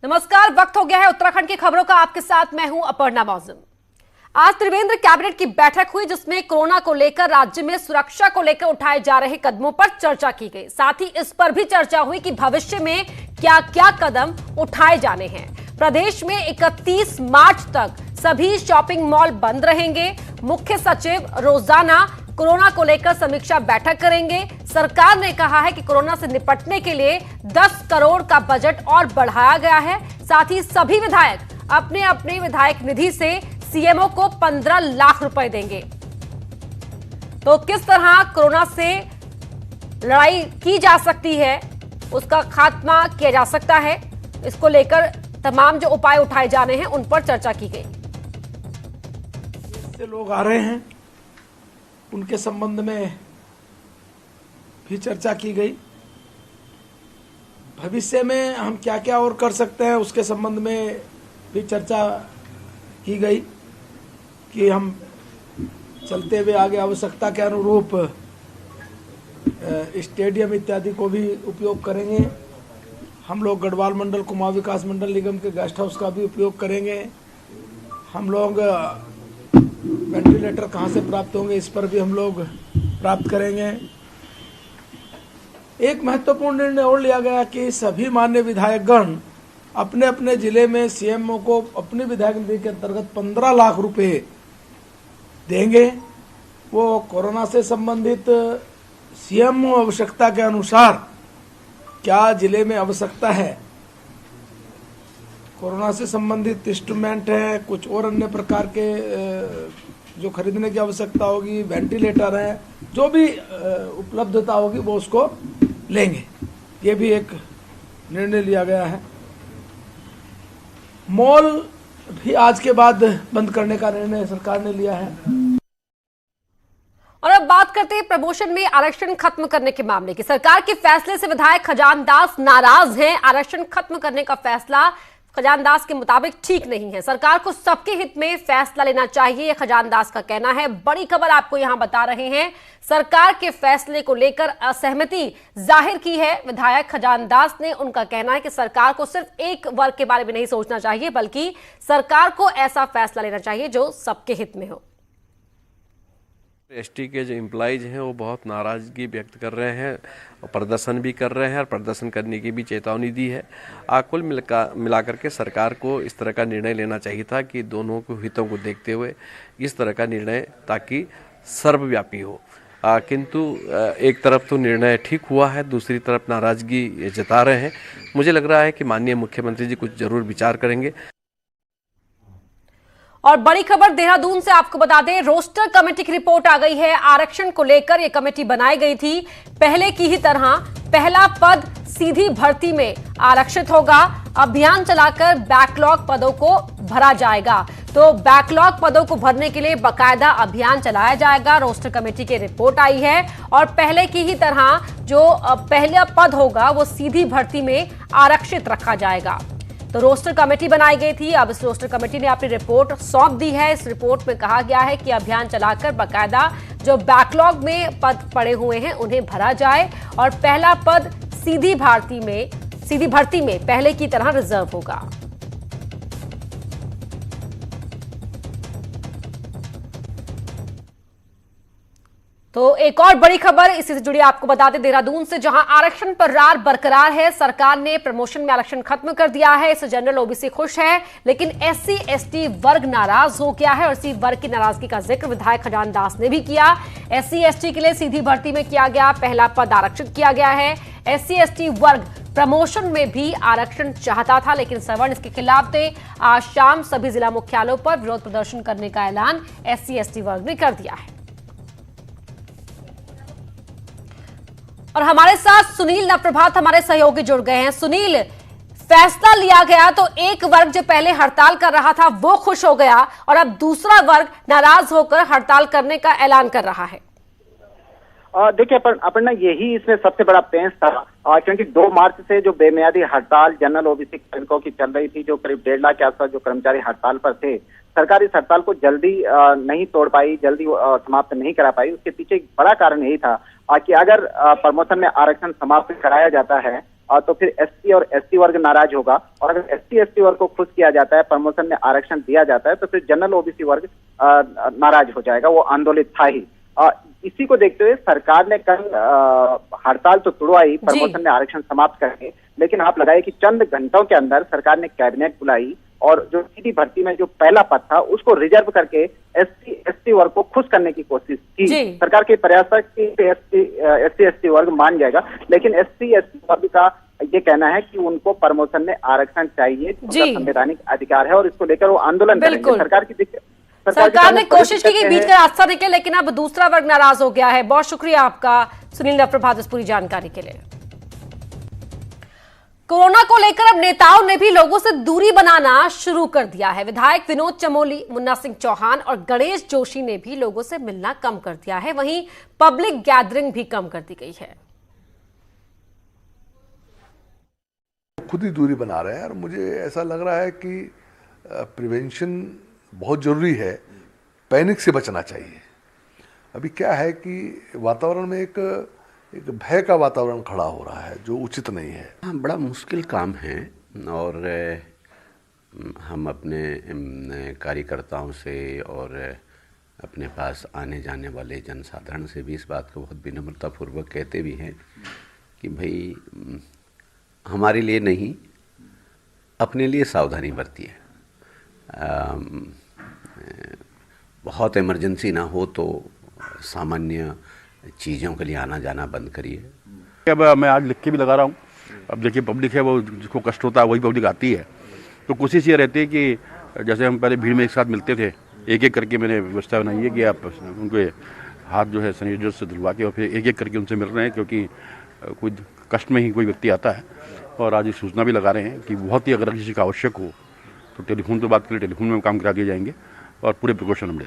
नमस्कार, वक्त हो गया है उत्तराखंड की खबरों का। आपके साथ मैं हूं अपर्णा मौजूम। आज त्रिवेंद्र कैबिनेट की बैठक हुई जिसमें कोरोना को लेकर राज्य में सुरक्षा को लेकर उठाए जा रहे कदमों पर चर्चा की गई। साथ ही इस पर भी चर्चा हुई कि भविष्य में क्या क्या कदम उठाए जाने हैं। प्रदेश में 31 मार्च तक सभी शॉपिंग मॉल बंद रहेंगे। मुख्य सचिव रोजाना कोरोना को लेकर समीक्षा बैठक करेंगे। सरकार ने कहा है कि कोरोना से निपटने के लिए 10 करोड़ का बजट और बढ़ाया गया है। साथ ही सभी विधायक अपने अपने विधायक निधि से सीएमओ को 15 लाख रुपए देंगे। तो किस तरह कोरोना से लड़ाई की जा सकती है, उसका खात्मा किया जा सकता है, इसको लेकर तमाम जो उपाय उठाए जाने हैं उन पर चर्चा की गई। इससे लोग आ रहे हैं, उनके संबंध में भी चर्चा की गई। भविष्य में हम क्या क्या और कर सकते हैं उसके संबंध में भी चर्चा की गई कि हम चलते हुए आगे आवश्यकता के अनुरूप स्टेडियम इत्यादि को भी उपयोग करेंगे। हम लोग गढ़वाल मंडल कुमाऊं विकास मंडल निगम के गेस्ट हाउस का भी उपयोग करेंगे। हम लोग वेंटिलेटर कहाँ से प्राप्त होंगे इस पर भी हम लोग प्राप्त करेंगे। एक महत्वपूर्ण निर्णय और लिया गया कि सभी माननीय विधायकगण अपने अपने जिले में सीएमओ को अपने विधायक निधि के अंतर्गत 15 लाख रुपए देंगे। वो कोरोना से संबंधित सीएमओ आवश्यकता के अनुसार क्या जिले में आवश्यकता है, कोरोना से संबंधित इंस्ट्रूमेंट है, कुछ और अन्य प्रकार के जो खरीदने की आवश्यकता होगी, वेंटिलेटर है, जो भी उपलब्धता होगी वो उसको लेंगे। ये भी एक निर्णय लिया गया है। मॉल भी आज के बाद बंद करने का निर्णय सरकार ने लिया है। और अब बात करते हैं प्रमोशन में आरक्षण खत्म करने के मामले की। सरकार के फैसले से विधायक खजान दास नाराज हैं। आरक्षण खत्म करने का फैसला खजान दास के मुताबिक ठीक नहीं है। सरकार को सबके हित में फैसला लेना चाहिए, यह खजान दास का कहना है। बड़ी खबर आपको यहां बता रहे हैं, सरकार के फैसले को लेकर असहमति जाहिर की है विधायक खजान दास ने। उनका कहना है कि सरकार को सिर्फ एक वर्ग के बारे में नहीं सोचना चाहिए, बल्कि सरकार को ऐसा फैसला लेना चाहिए जो सबके हित में हो। एसटी के जो एम्प्लॉइज हैं वो बहुत नाराजगी व्यक्त कर रहे हैं और प्रदर्शन भी कर रहे हैं और प्रदर्शन करने की भी चेतावनी दी है। कुल मिलाकर के सरकार को इस तरह का निर्णय लेना चाहिए था कि दोनों के हितों को देखते हुए इस तरह का निर्णय ताकि सर्वव्यापी हो। किंतु एक तरफ तो निर्णय ठीक हुआ है, दूसरी तरफ नाराजगी जता रहे हैं। मुझे लग रहा है कि माननीय मुख्यमंत्री जी कुछ जरूर विचार करेंगे। और बड़ी खबर देहरादून से आपको बता दें, रोस्टर कमेटी की रिपोर्ट आ गई है। आरक्षण को लेकर यह कमेटी बनाई गई थी। पहले की ही तरह पहला पद सीधी भर्ती में आरक्षित होगा। अभियान चलाकर बैकलॉग पदों को भरा जाएगा। तो बैकलॉग पदों को भरने के लिए बाकायदा अभियान चलाया जाएगा। रोस्टर कमेटी की रिपोर्ट आई है और पहले की ही तरह जो पहला पद होगा वो सीधी भर्ती में आरक्षित रखा जाएगा। तो रोस्टर कमेटी बनाई गई थी। अब इस रोस्टर कमेटी ने अपनी रिपोर्ट सौंप दी है। इस रिपोर्ट में कहा गया है कि अभियान चलाकर बाकायदा जो बैकलॉग में पद पड़े हुए हैं उन्हें भरा जाए और पहला पद सीधी भर्ती में पहले की तरह रिजर्व होगा। तो एक और बड़ी खबर इसी से जुड़ी आपको बता दें देहरादून से, जहां आरक्षण पर रार बरकरार है। सरकार ने प्रमोशन में आरक्षण खत्म कर दिया है। इससे जनरल ओबीसी खुश है, लेकिन एससी एसटी वर्ग नाराज हो गया है और इसी वर्ग की नाराजगी का जिक्र विधायक खजान दास ने भी किया। एससी एसटी के लिए सीधी भर्ती में किया गया पहला पद आरक्षित किया गया है। एससी एसटी वर्ग प्रमोशन में भी आरक्षण चाहता था, लेकिन सवर्ण इसके खिलाफ थे। आज शाम सभी जिला मुख्यालयों पर विरोध प्रदर्शन करने का ऐलान एससी एसटी वर्ग ने कर दिया है। और हमारे साथ सुनील नवप्रभात हमारे सहयोगी जुड़ गए हैं। सुनील, फैसला लिया गया तो एक वर्ग जो पहले हड़ताल कर रहा था वो खुश हो गया और अब दूसरा वर्ग नाराज होकर हड़ताल करने का ऐलान कर रहा है। देखिए अपर्णा, यही इसमें सबसे बड़ा पेंच था, क्योंकि 2 मार्च से जो बेमियादी हड़ताल जनरल ओबीसी कार्मिकों की चल रही थी, जो करीब 1.5 लाख के आसपास जो कर्मचारी हड़ताल पर थे, सरकार इस हड़ताल को जल्दी नहीं तोड़ पाई, जल्दी समाप्त नहीं करा पाई। उसके पीछे एक बड़ा कारण यही था कि अगर प्रमोशन में आरक्षण समाप्त कराया जाता है तो फिर एससी और एसटी वर्ग नाराज होगा। और अगर एससी एसटी वर्ग को खुश किया जाता है, प्रमोशन में आरक्षण दिया जाता है, तो फिर जनरल ओबीसी वर्ग नाराज हो जाएगा, वो आंदोलित था ही। इसी को देखते हुए सरकार ने कल हड़ताल तो तुड़वाई, प्रमोशन में आरक्षण समाप्त करके, लेकिन आप लगाइए कि चंद घंटों के अंदर सरकार ने कैबिनेट बुलाई और जो सीधी भर्ती में जो पहला पद था उसको रिजर्व करके एससी एसटी वर्ग को खुश करने की कोशिश की। सरकार के प्रयास था कि एससी एसटी वर्ग मान जाएगा, लेकिन एससी एसटी वर्ग का ये कहना है कि उनको प्रमोशन में आरक्षण चाहिए, उनका संवैधानिक अधिकार है और इसको लेकर वो आंदोलन करेंगे। सरकार ने कोशिश की कि बीच का रास्ता निकले, लेकिन अब दूसरा वर्ग नाराज हो गया है। बहुत शुक्रिया आपका सुनील रफरभात इस पूरी जानकारी के लिए। कोरोना को लेकर अब नेताओं ने भी लोगों से दूरी बनाना शुरू कर दिया है। विधायक विनोद चमोली, मुन्ना सिंह चौहान और गणेश जोशी ने भी लोगों से मिलना कम कर दिया है। वहीं पब्लिक गैदरिंग भी कम कर दी गई है। खुद ही दूरी बना रहे हैं और मुझे ऐसा लग रहा है कि प्रिवेंशन बहुत जरूरी है, पैनिक से बचना चाहिए। अभी क्या है कि वातावरण में एक भय का वातावरण खड़ा हो रहा है जो उचित नहीं है। हाँ, बड़ा मुश्किल काम है और हम अपने कार्यकर्ताओं से और अपने पास आने जाने वाले जनसाधारण से भी इस बात को बहुत विनम्रतापूर्वक कहते भी हैं कि भाई हमारे लिए नहीं, अपने लिए सावधानी बरतिए। बहुत इमरजेंसी ना हो तो सामान्य चीज़ों के लिए आना जाना बंद करिए। अब मैं आज लिख के भी लगा रहा हूँ। अब देखिए पब्लिक है, वो जिसको कष्ट होता है वही पब्लिक आती है, तो कोशिश ये रहती है कि जैसे हम पहले भीड़ में एक साथ मिलते थे, एक एक करके मैंने व्यवस्था बनाई है कि आप उनके हाथ जो है सैनिटाइजर से धुलवा के और फिर एक एक करके उनसे मिल रहे हैं, क्योंकि कोई कष्ट में ही कोई व्यक्ति आता है। और आज ये सूचना भी लगा रहे हैं कि बहुत ही अगर किसी का आवश्यक हो तो टेलीफोन पर बात के लिए टेलीफोन में काम करा दिए जाएंगे और पूरे प्रिकॉशन हम ले।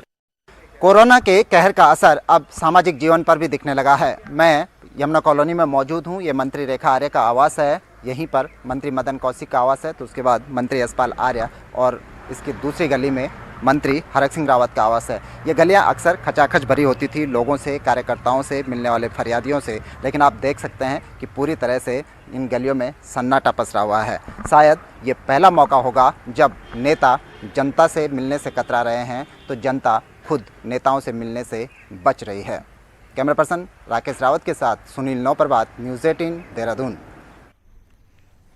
कोरोना के कहर का असर अब सामाजिक जीवन पर भी दिखने लगा है। मैं यमुना कॉलोनी में मौजूद हूँ। ये मंत्री रेखा आर्य का आवास है, यहीं पर मंत्री मदन कौशिक का आवास है, तो उसके बाद मंत्री यशपाल आर्य और इसकी दूसरी गली में मंत्री हरक सिंह रावत का आवास है। ये गलियां अक्सर खचाखच भरी होती थी लोगों से, कार्यकर्ताओं से, मिलने वाले फरियादियों से, लेकिन आप देख सकते हैं कि पूरी तरह से इन गलियों में सन्नाटा पसरा हुआ है। शायद ये पहला मौका होगा जब नेता जनता से मिलने से कतरा रहे हैं, तो जनता खुद नेताओं से मिलने से बच रही है। कैमरा पर्सन राकेश रावत के साथ सुनील नौप्रभात, न्यूज़ 18 देहरादून।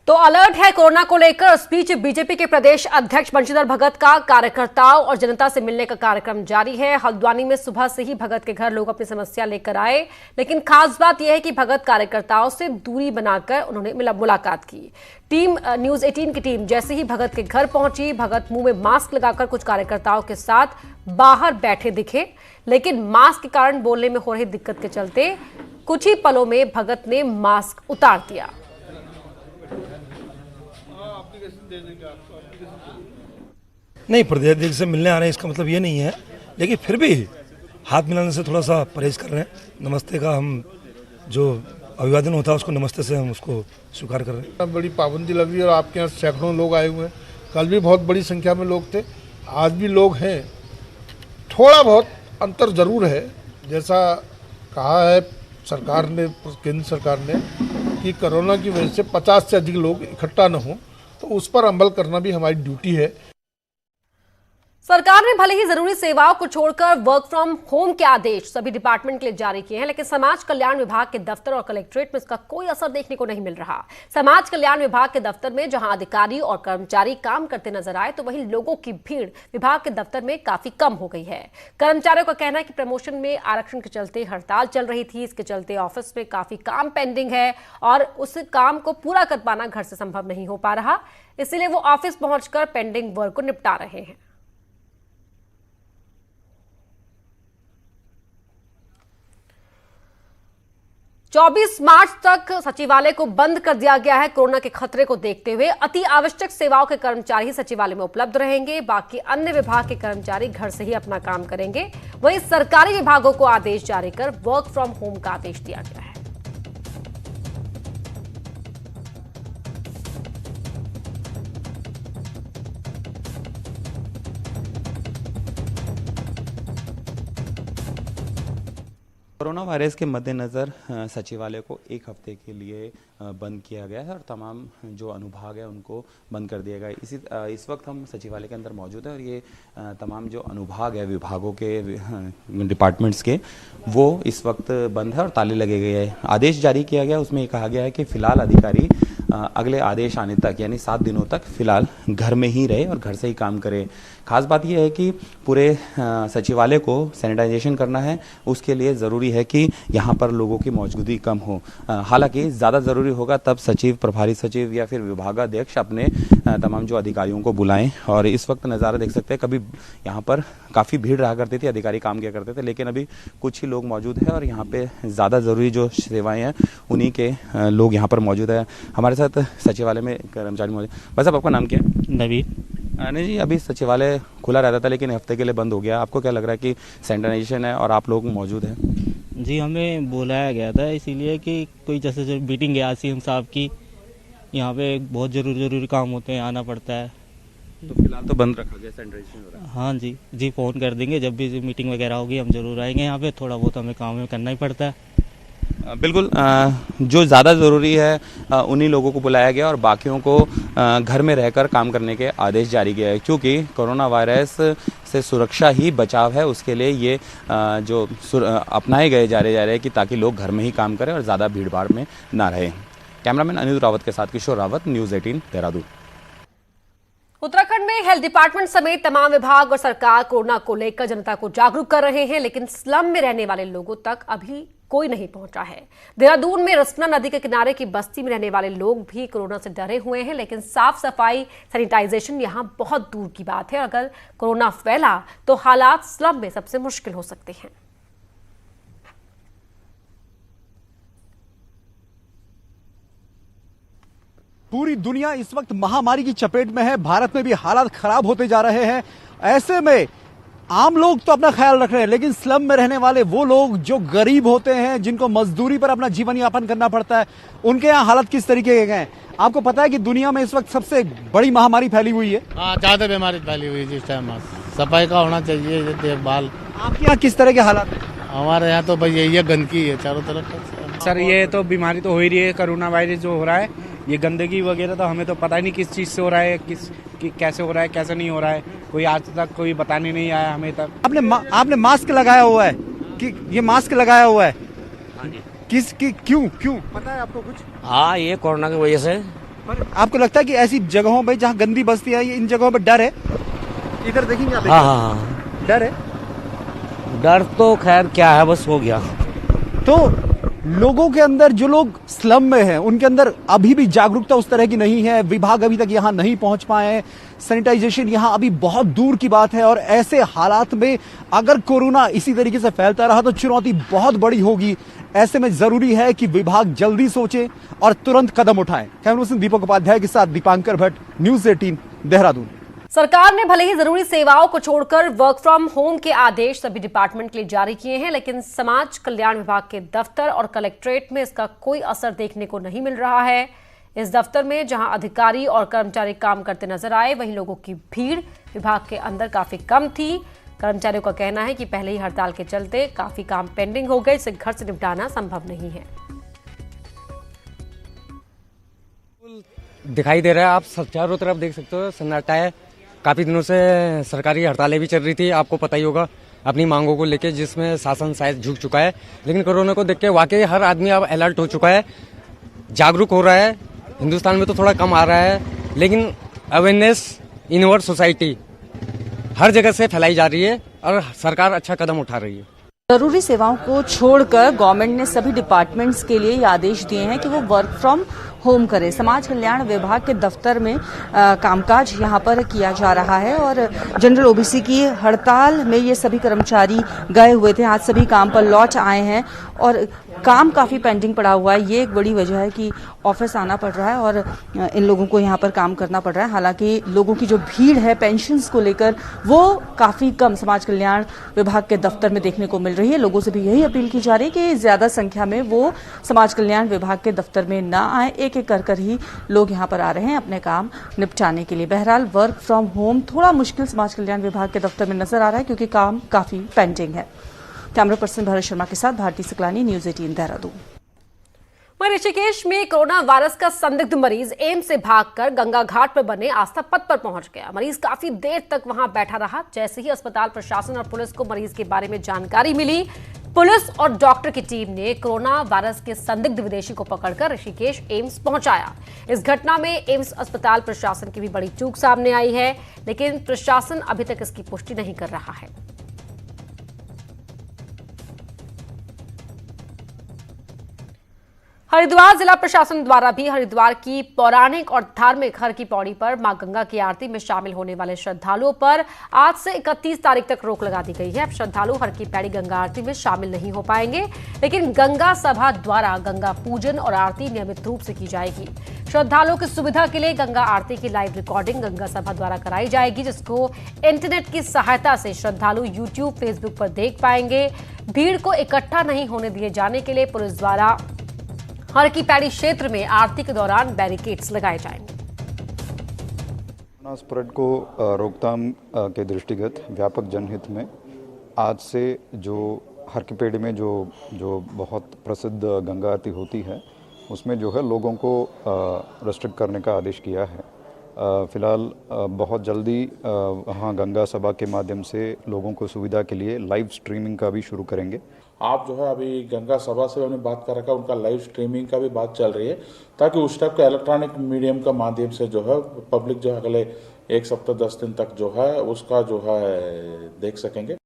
तो अलर्ट है कोरोना को लेकर। इस बीच बीजेपी के प्रदेश अध्यक्ष बंशीधर भगत का कार्यकर्ताओं और जनता से मिलने का कार्यक्रम जारी है। हल्द्वानी में सुबह से ही भगत के घर लोग अपनी समस्या लेकर आए, लेकिन खास बात यह है कि भगत कार्यकर्ताओं से दूरी बनाकर उन्होंने मुलाकात की। टीम न्यूज़ 18 की टीम जैसे ही भगत के घर पहुंची, भगत मुंह में मास्क लगाकर कुछ कार्यकर्ताओं के साथ बाहर बैठे दिखे, लेकिन मास्क के कारण बोलने में हो रही दिक्कत के चलते कुछ ही पलों में भगत ने मास्क उतार दिया। नहीं, प्रदेश अध्यक्ष से मिलने आ रहे हैं इसका मतलब ये नहीं है, लेकिन फिर भी हाथ मिलाने से थोड़ा सा परहेज कर रहे हैं। नमस्ते का हम जो अभिवादन होता है उसको नमस्ते से हम उसको स्वीकार कर रहे हैं। बड़ी पाबंदी लग रही है और आपके यहाँ सैकड़ों लोग आए हुए हैं। कल भी बहुत बड़ी संख्या में लोग थे, आज भी लोग हैं। थोड़ा बहुत अंतर जरूर है, जैसा कहा है सरकार ने, केंद्र सरकार ने कि कोरोना की वजह से 50 से अधिक लोग इकट्ठा न हो, तो उस पर अमल करना भी हमारी ड्यूटी है। सरकार ने भले ही जरूरी सेवाओं को छोड़कर वर्क फ्रॉम होम के आदेश सभी डिपार्टमेंट के लिए जारी किए हैं, लेकिन समाज कल्याण विभाग के दफ्तर और कलेक्ट्रेट में इसका कोई असर देखने को नहीं मिल रहा। समाज कल्याण विभाग के दफ्तर में जहां अधिकारी और कर्मचारी काम करते नजर आए, तो वहीं लोगों की भीड़ विभाग के दफ्तर में काफी कम हो गई है। कर्मचारियों का कहना है कि प्रमोशन में आरक्षण के चलते हड़ताल चल रही थी, इसके चलते ऑफिस में काफी काम पेंडिंग है और उस काम को पूरा कर पाना घर से संभव नहीं हो पा रहा, इसलिए वो ऑफिस पहुंचकर पेंडिंग वर्क को निपटा रहे हैं। चौबीस मार्च तक सचिवालय को बंद कर दिया गया है। कोरोना के खतरे को देखते हुए अति आवश्यक सेवाओं के कर्मचारी ही सचिवालय में उपलब्ध रहेंगे, बाकी अन्य विभाग के कर्मचारी घर से ही अपना काम करेंगे। वहीं सरकारी विभागों को आदेश जारी कर वर्क फ्रॉम होम का आदेश दिया गया है। कोरोना वायरस के मद्देनज़र सचिवालय को एक हफ्ते के लिए बंद किया गया है और तमाम जो अनुभाग है उनको बंद कर दिया गया। इस वक्त हम सचिवालय के अंदर मौजूद है और ये तमाम जो अनुभाग है विभागों के डिपार्टमेंट्स के वो इस वक्त बंद है और ताले लगे गए हैं। आदेश जारी किया गया, उसमें ये कहा गया है कि फ़िलहाल अधिकारी अगले आदेश आने तक यानी 7 दिनों तक फ़िलहाल घर में ही रहे और घर से ही काम करे। खास बात यह है कि पूरे सचिवालय को सैनिटाइजेशन करना है, उसके लिए ज़रूरी है कि यहाँ पर लोगों की मौजूदगी कम हो। हालांकि ज़्यादा ज़रूरी होगा तब सचिव, प्रभारी सचिव या फिर विभागाध्यक्ष अपने तमाम जो अधिकारियों को बुलाएं। और इस वक्त नज़ारा देख सकते हैं, कभी यहाँ पर काफ़ी भीड़ रहा करती थी, अधिकारी काम किया करते थे, लेकिन अभी कुछ ही लोग मौजूद हैं और यहाँ पे ज़्यादा ज़रूरी जो सेवाएँ हैं उन्हीं के लोग यहाँ पर मौजूद हैं। हमारे साथ सचिवालय में कर्मचारी मौजूद। बस अब आपका नाम क्या है? नवीन। नहीं जी, अभी सचिवालय खुला रहता था लेकिन हफ्ते के लिए बंद हो गया। आपको क्या लग रहा है कि सैनिटाइजेशन है और आप लोग मौजूद हैं? जी, हमें बुलाया गया था इसीलिए कि कोई जैसे जो मीटिंग है सीएम साहब की, यहाँ पे बहुत जरूरी काम होते हैं, आना पड़ता है। तो फिलहाल तो बंद रखा गया, सैनिटाइजेशन हो रहा है। हाँ जी, फ़ोन कर देंगे जब भी मीटिंग वगैरह होगी, हम जरूर आएंगे यहाँ पे। थोड़ा बहुत हमें काम करना ही पड़ता है। बिल्कुल, जो ज़्यादा ज़रूरी है उन्हीं लोगों को बुलाया गया और बाकियों को घर में रहकर काम करने के आदेश जारी किया है, क्योंकि कोरोना वायरस से सुरक्षा ही बचाव है। उसके लिए ये जो अपनाए गए जा रहे हैं कि ताकि लोग घर में ही काम करें और ज़्यादा भीड़ भाड़ में ना रहे। कैमरामैन अनिल रावत के साथ किशोर रावत, न्यूज़ 18 देहरादून। उत्तराखंड में हेल्थ डिपार्टमेंट समेत तमाम विभाग और सरकार कोरोना को लेकर जनता को जागरूक कर रहे हैं, लेकिन स्लम में रहने वाले लोगों तक अभी कोई नहीं पहुंचा है। देहरादून में रसना नदी के किनारे की बस्ती में रहने वाले लोग भी कोरोना से डरे हुए हैं, लेकिन साफ सफाई, सैनिटाइजेशन यहां बहुत दूर की बात है। अगर कोरोना फैला तो हालात स्लम में सबसे मुश्किल हो सकते हैं। पूरी दुनिया इस वक्त महामारी की चपेट में है, भारत में भी हालात खराब होते जा रहे हैं। ऐसे में आम लोग तो अपना ख्याल रख रहे हैं, लेकिन स्लम में रहने वाले वो लोग जो गरीब होते हैं, जिनको मजदूरी पर अपना जीवन यापन करना पड़ता है, उनके यहाँ हालत किस तरीके के हैं? आपको पता है कि दुनिया में इस वक्त सबसे बड़ी महामारी फैली हुई है। हाँ, ज्यादा बीमारी फैली हुई है जिस टाइम। सफाई का होना चाहिए, देखभाल। आपके यहाँ किस तरह के हालात है? हमारे यहाँ तो भाई यही है, गंदगी है चारों तरफ। सर, ये तो बीमारी तो हो ही रही है। कोरोना वायरस जो हो रहा है, ये गंदगी वगैरह तो हमें तो पता ही नहीं किस चीज़ से हो रहा है, कैसे हो रहा है, कैसे नहीं हो रहा है। कोई आज तक कोई बताने नहीं आया हमें तक। आपने मास्क लगाया हुआ है कि ये मास्क लगाया हुआ है? क्यों पता है आपको कुछ? हाँ, ये कोरोना की वजह से। पर आपको लगता है कि ऐसी जगहों पे जहाँ गंदी बस्ती है, इन जगहों पे डर है? इधर देखेंगे आप? हाँ, डर है। डर तो खैर क्या है, बस हो गया। तो लोगों के अंदर, जो लोग स्लम में हैं, उनके अंदर अभी भी जागरूकता उस तरह की नहीं है। विभाग अभी तक यहाँ नहीं पहुंच पाए हैं। सैनिटाइजेशन यहाँ अभी बहुत दूर की बात है और ऐसे हालात में अगर कोरोना इसी तरीके से फैलता रहा तो चुनौती बहुत बड़ी होगी। ऐसे में जरूरी है कि विभाग जल्दी सोचे और तुरंत कदम उठाए। कैमरामैन दीपक उपाध्याय के साथ दीपांकर भट्ट, न्यूज़ 18 देहरादून। सरकार ने भले ही जरूरी सेवाओं को छोड़कर वर्क फ्रॉम होम के आदेश सभी डिपार्टमेंट के लिए जारी किए हैं, लेकिन समाज कल्याण विभाग के दफ्तर और कलेक्ट्रेट में इसका कोई असर देखने को नहीं मिल रहा है। इस दफ्तर में जहां अधिकारी और कर्मचारी काम करते नजर आए, वहीं लोगों की भीड़ विभाग के अंदर काफी कम थी। कर्मचारियों का कहना है कि पहले ही हड़ताल के चलते काफी काम पेंडिंग हो गए, इसे घर से निपटाना संभव नहीं है। दिखाई दे रहा है, आप सब चारों तरफ देख सकते हो, सन्नाटा है। काफ़ी दिनों से सरकारी हड़तालें भी चल रही थी, आपको पता ही होगा, अपनी मांगों को लेके, जिसमें शासन शायद झुक चुका है। लेकिन कोरोना को देख के वाकई हर आदमी अब अलर्ट हो चुका है, जागरूक हो रहा है। हिंदुस्तान में तो थोड़ा कम आ रहा है, लेकिन अवेयरनेस इन आवर सोसाइटी हर जगह से फैलाई जा रही है और सरकार अच्छा कदम उठा रही है। जरूरी सेवाओं को छोड़कर गवर्नमेंट ने सभी डिपार्टमेंट्स के लिए ये आदेश दिए हैं कि वो वर्क फ्रॉम होम करें। समाज कल्याण विभाग के दफ्तर में कामकाज यहाँ पर किया जा रहा है और जनरल ओबीसी की हड़ताल में ये सभी कर्मचारी गए हुए थे, आज सभी काम पर लौट आए हैं और काम काफ़ी पेंडिंग पड़ा हुआ है। ये एक बड़ी वजह है कि ऑफिस आना पड़ रहा है और इन लोगों को यहाँ पर काम करना पड़ रहा है। हालांकि लोगों की जो भीड़ है पेंशन्स को लेकर, वो काफ़ी कम समाज कल्याण विभाग के दफ्तर में देखने को मिल रही है। लोगों से भी यही अपील की जा रही है कि ज़्यादा संख्या में वो समाज कल्याण विभाग के दफ्तर में ना आए, एक एक कर ही लोग यहाँ पर आ रहे हैं अपने काम निपटाने के लिए। बहरहाल वर्क फ्रॉम होम थोड़ा मुश्किल समाज कल्याण विभाग के दफ्तर में नजर आ रहा है, क्योंकि काम काफ़ी पेंडिंग है। कैमरा पर्सन भरत शर्मा के साथ भारती सकलानी, न्यूज 18 देहरादून। ऋषिकेश में कोरोना वायरस का संदिग्ध मरीज एम्स से भागकर गंगा घाट पर बने आस्था पथ पर पहुंच गया। मरीज काफी देर तक वहां बैठा रहा। जैसे ही अस्पताल प्रशासन और पुलिस को मरीज के बारे में जानकारी मिली, पुलिस और डॉक्टर की टीम ने कोरोना वायरस के संदिग्ध विदेशी को पकड़कर ऋषिकेश एम्स पहुंचाया। इस घटना में एम्स अस्पताल प्रशासन की भी बड़ी चूक सामने आई है, लेकिन प्रशासन अभी तक इसकी पुष्टि नहीं कर रहा है। हरिद्वार जिला प्रशासन द्वारा भी हरिद्वार की पौराणिक और धार्मिक हर की पौड़ी पर मां गंगा की आरती में शामिल होने वाले श्रद्धालुओं पर आज से 31 तारीख तक रोक लगा दी गई है। अब श्रद्धालु हर की पैड़ी गंगा आरती में शामिल नहीं हो पाएंगे, लेकिन गंगा सभा द्वारा गंगा पूजन और आरती नियमित रूप से की जाएगी। श्रद्धालुओं की सुविधा के लिए गंगा आरती की लाइव रिकॉर्डिंग गंगा सभा द्वारा कराई जाएगी, जिसको इंटरनेट की सहायता से श्रद्धालु यूट्यूब, फेसबुक पर देख पाएंगे। भीड़ को इकट्ठा नहीं होने दिए जाने के लिए पुलिस द्वारा हर की पैड़ी क्षेत्र में आरती के दौरान बैरिकेड्स लगाए जाएंगे। कोरोना स्प्रेड को रोकथाम के दृष्टिगत व्यापक जनहित में आज से जो हर की पैड़ी में जो बहुत प्रसिद्ध गंगा आरती होती है, उसमें जो है लोगों को रेस्ट्रिक्ट करने का आदेश किया है। फिलहाल बहुत जल्दी वहाँ गंगा सभा के माध्यम से लोगों को सुविधा के लिए लाइव स्ट्रीमिंग का भी शुरू करेंगे। आप जो है अभी गंगा सभा से हमने बात कर रखा, उनका लाइव स्ट्रीमिंग का भी बात चल रही है, ताकि उस टाइप का इलेक्ट्रॉनिक मीडियम का माध्यम से जो है पब्लिक जो है अगले 1 सप्ताह 10 दिन तक जो है उसका जो है देख सकेंगे।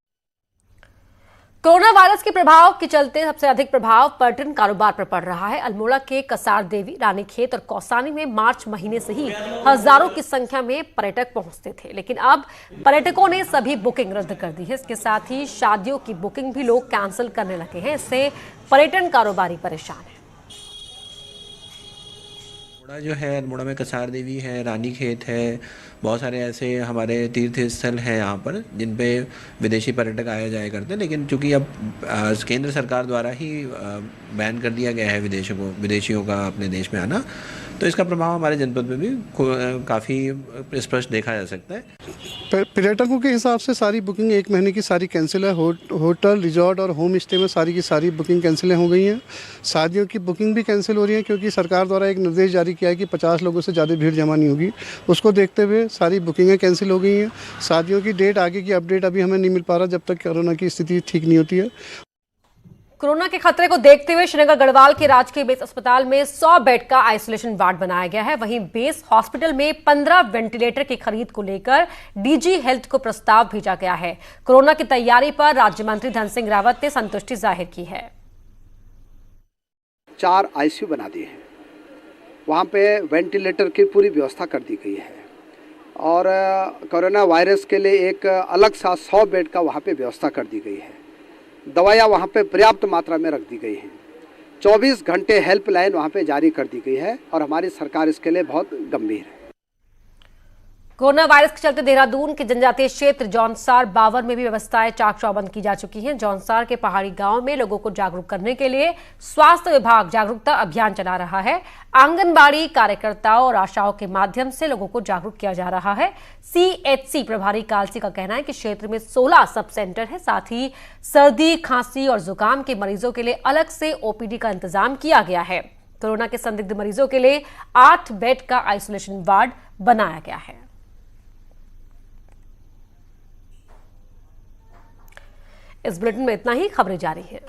कोरोना वायरस के प्रभाव के चलते सबसे अधिक प्रभाव पर्यटन कारोबार पर पड़ रहा है। अल्मोड़ा के कसार देवी, रानीखेत और कौसानी में मार्च महीने से ही हजारों की संख्या में पर्यटक पहुंचते थे, लेकिन अब पर्यटकों ने सभी बुकिंग रद्द कर दी है। इसके साथ ही शादियों की बुकिंग भी लोग कैंसिल करने लगे हैं। इससे पर्यटन कारोबारी परेशान है। अल्मोड़ा जो है, अल्मोड़ा में कसार देवी है, रानीखेत है, बहुत सारे ऐसे हमारे तीर्थ स्थल हैं यहाँ पर जिन पे विदेशी पर्यटक आया जाया करते हैं, लेकिन चूंकि अब केंद्र सरकार द्वारा ही बैन कर दिया गया है विदेशियों का अपने देश में आना, तो इसका प्रभाव हमारे जनपद में भी काफ़ी स्पष्ट देखा जा सकता है। पर्यटकों के हिसाब से सारी बुकिंग 1 महीने की सारी कैंसिल है। होटल, रिजॉर्ट और होम स्टे में सारी की सारी बुकिंग कैंसिल हो गई हैं। शादियों की बुकिंग भी कैंसिल हो रही है, क्योंकि सरकार द्वारा एक निर्देश जारी किया है कि 50 लोगों से ज़्यादा भीड़ जमा नहीं होगी। उसको देखते हुए सारी बुकिंगें कैंसिल हो गई हैं। शादियों की डेट, आगे की अपडेट अभी हमें नहीं मिल पा रहा जब तक कोरोना की स्थिति ठीक नहीं होती है। कोरोना के खतरे को देखते हुए श्रीनगर गढ़वाल के राजकीय बेस अस्पताल में 100 बेड का आइसोलेशन वार्ड बनाया गया है। वहीं बेस हॉस्पिटल में 15 वेंटिलेटर की खरीद को लेकर डीजी हेल्थ को प्रस्ताव भेजा गया है। कोरोना की तैयारी पर राज्य मंत्री धन सिंह रावत ने संतुष्टि जाहिर की है। 4 आईसीयू बना दिए हैं, वहाँ पे वेंटिलेटर की पूरी व्यवस्था कर दी गई है और कोरोना वायरस के लिए एक अलग सा 100 बेड का वहाँ पे व्यवस्था कर दी गई है। दवाइयाँ वहाँ पे पर्याप्त मात्रा में रख दी गई हैं। 24 घंटे हेल्पलाइन वहाँ पे जारी कर दी गई है और हमारी सरकार इसके लिए बहुत गंभीर है। कोरोना वायरस के चलते देहरादून के जनजातीय क्षेत्र जौनसार, बावर में भी व्यवस्थाएं चाक चौबंद की जा चुकी हैं। जौनसार के पहाड़ी गांव में लोगों को जागरूक करने के लिए स्वास्थ्य विभाग जागरूकता अभियान चला रहा है। आंगनबाड़ी कार्यकर्ताओं और आशाओं के माध्यम से लोगों को जागरूक किया जा रहा है। सीएचसी प्रभारी कालसी का कहना है कि क्षेत्र में 16 सब सेंटर है। साथ ही सर्दी, खांसी और जुकाम के मरीजों के लिए अलग से ओपीडी का इंतजाम किया गया है। कोरोना के संदिग्ध मरीजों के लिए 8 बेड का आइसोलेशन वार्ड बनाया गया है। इस बुलेटिन में इतना ही। खबरें जारी है।